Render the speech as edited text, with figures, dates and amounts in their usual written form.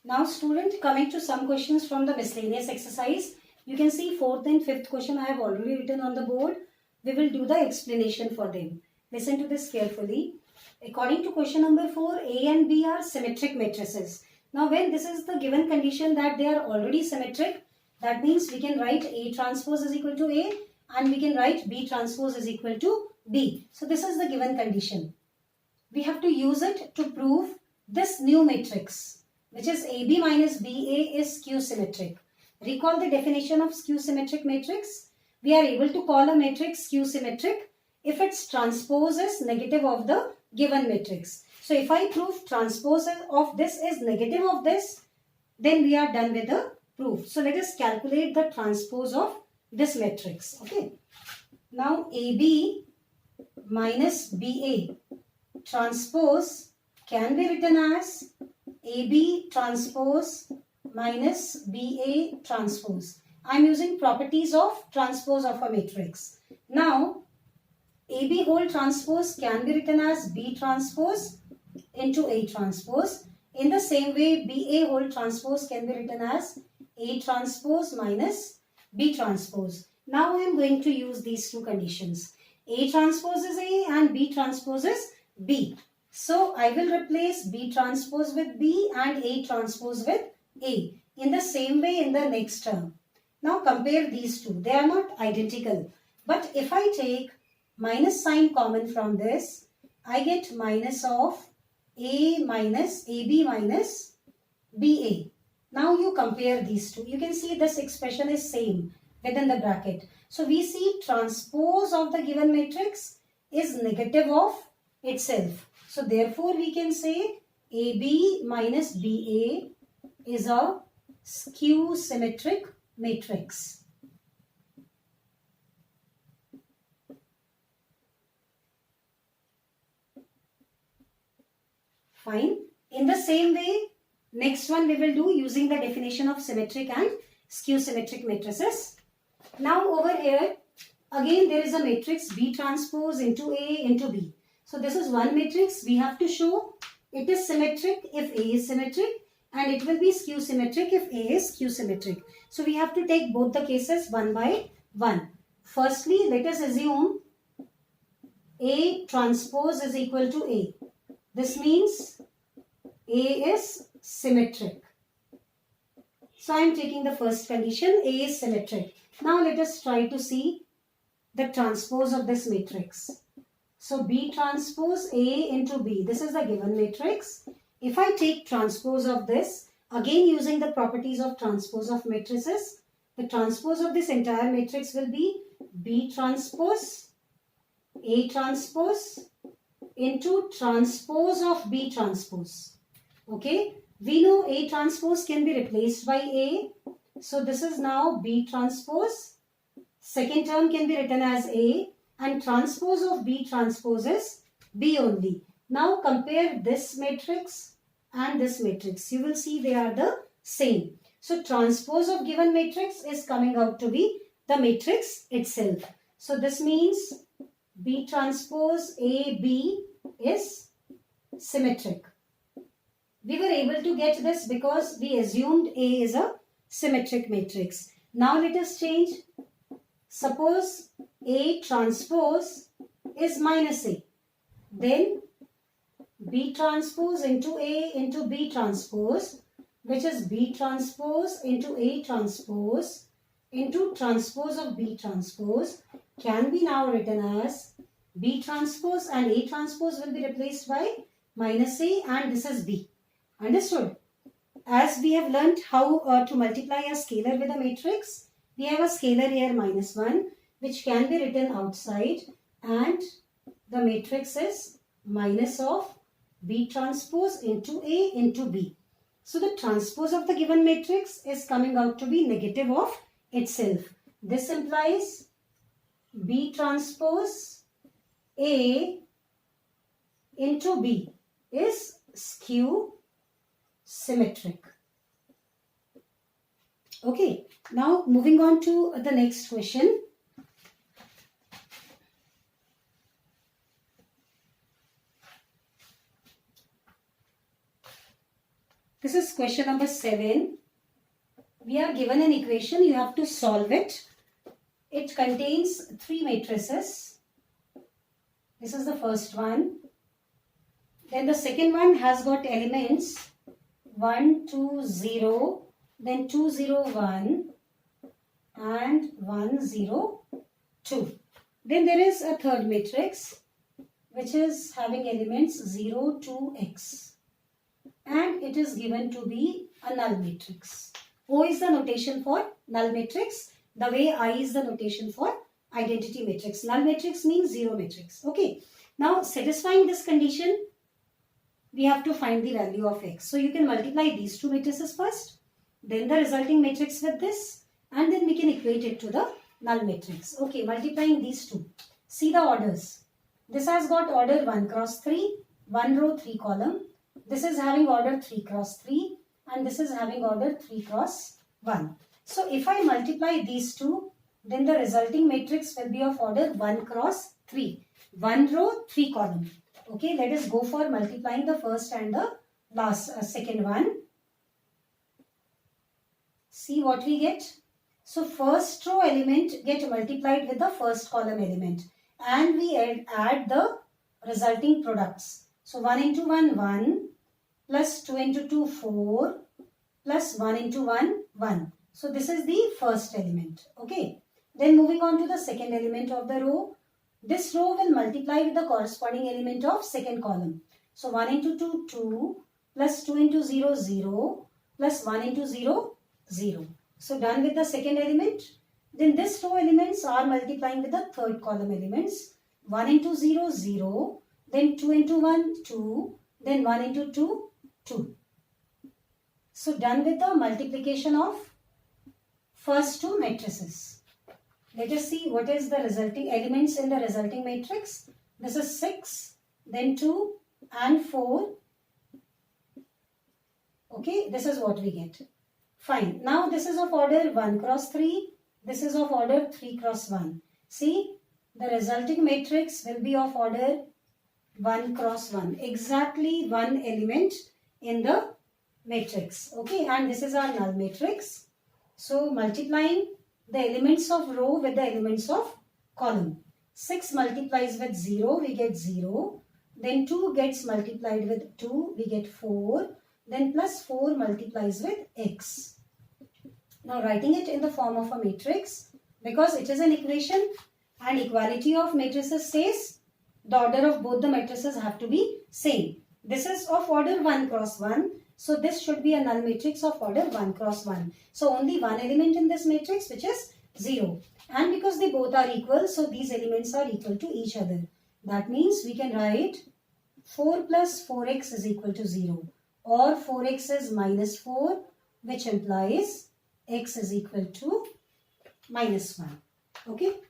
Now student, coming to some questions from the miscellaneous exercise. You can see fourth and fifth question I have already written on the board. We will do the explanation for them. Listen to this carefully. According to question number 4, A and B are symmetric matrices. Now when this is the given condition that they are already symmetric, that means we can write A transpose is equal to A and we can write B transpose is equal to B. So this is the given condition. We have to use it to prove this new matrix, which is AB minus BA is skew symmetric. Recall the definition of skew symmetric matrix. We are able to call a matrix skew symmetric if its transpose is negative of the given matrix. So if I prove transpose of this is negative of this, then we are done with the proof. So let us calculate the transpose of this matrix. Okay. Now AB minus BA transpose can be written as AB transpose minus BA transpose. I am using properties of transpose of a matrix. Now AB whole transpose can be written as B transpose into A transpose. In the same way, BA whole transpose can be written as A transpose minus B transpose. Now I am going to use these two conditions. A transpose is A and B transpose is B. So I will replace B transpose with B and A transpose with A in the same way in the next term. Now compare these two. They are not identical. But if I take minus sign common from this, I get minus of A minus AB minus BA. Now you compare these two. You can see this expression is same within the bracket. So we see transpose of the given matrix is negative of itself. So therefore we can say AB minus BA is a skew symmetric matrix. Fine. In the same way, next one we will do using the definition of symmetric and skew symmetric matrices. Now over here, again there is a matrix B transpose into A into B. So this is one matrix. We have to show it is symmetric if A is symmetric and it will be skew symmetric if A is skew symmetric. So we have to take both the cases one by one. Firstly, let us assume A transpose is equal to A. This means A is symmetric. So I am taking the first condition, A is symmetric. Now let us try to see the transpose of this matrix. So B transpose A into B. This is the given matrix. If I take transpose of this, again using the properties of transpose of matrices, the transpose of this entire matrix will be B transpose, A transpose into transpose of B transpose. Okay. We know A transpose can be replaced by A. So this is now B transpose. Second term can be written as A. And transpose of B transpose is B only. Now compare this matrix and this matrix. You will see they are the same. So transpose of given matrix is coming out to be the matrix itself. So this means B transpose AB is symmetric. We were able to get this because we assumed A is a symmetric matrix. Now let us change. Suppose A transpose is minus A. Then B transpose into A into B transpose, which is B transpose into A transpose into transpose of B transpose, can be now written as B transpose and A transpose will be replaced by minus A and this is B. Understood? As we have learnt how to multiply a scalar with a matrix, we have a scalar here minus 1 which can be written outside and the matrix is minus of B transpose into A into B. So the transpose of the given matrix is coming out to be negative of itself. This implies B transpose A into B is skew symmetric. Okay, now moving on to the next question. This is question number 7. We are given an equation. You have to solve it. It contains 3 matrices. This is the first one. Then the second one has got elements 1, 2, 0, then 2, 0, 1 and 1, 0, 2. Then there is a third matrix which is having elements 0, 2, x. And it is given to be a null matrix. O is the notation for null matrix, the way I is the notation for identity matrix. Null matrix means 0 matrix. Okay. Now, satisfying this condition, we have to find the value of x. So, you can multiply these 2 matrices first, then the resulting matrix with this, and then we can equate it to the null matrix. Okay, multiplying these 2. See the orders. This has got order 1 cross 3, 1 row 3 column. This is having order 3 cross 3 and this is having order 3 cross 1. So if I multiply these 2, then the resulting matrix will be of order 1 cross 3. 1 row 3 column. Okay, let us go for multiplying the first and the second one. See what we get. So first row element get multiplied with the first column element and we add the resulting products. So 1 into 1, 1 plus 2 into 2, 4 plus 1 into 1, 1. So this is the first element. Okay. Then moving on to the second element of the row. This row will multiply with the corresponding element of second column. So 1 into 2, 2 plus 2 into 0, 0 plus 1 into 0, 0. So done with the second element. Then this row elements are multiplying with the third column elements. 1 into 0, 0. Then 2 into 1, 2. Then 1 into 2, 2. So done with the multiplication of first 2 matrices. Let us see what is the resulting elements in the resulting matrix. This is 6, then 2 and 4. Okay, this is what we get. Fine. Now this is of order 1 cross 3. This is of order 3 cross 1. See, the resulting matrix will be of order 1 cross 1. Exactly one element in the matrix. Okay, and this is our null matrix. So multiplying the elements of row with the elements of column. 6 multiplies with 0, we get 0. Then 2 gets multiplied with 2, we get 4. Then plus 4 multiplies with x. Now writing it in the form of a matrix, because it is an equation and equality of matrices says the order of both the matrices have to be same. This is of order 1 cross 1. So this should be a null matrix of order 1 cross 1. So only one element in this matrix which is 0. And because they both are equal, so these elements are equal to each other. That means we can write 4 plus 4x is equal to 0. Or 4x is minus 4, which implies x is equal to minus 1. Okay.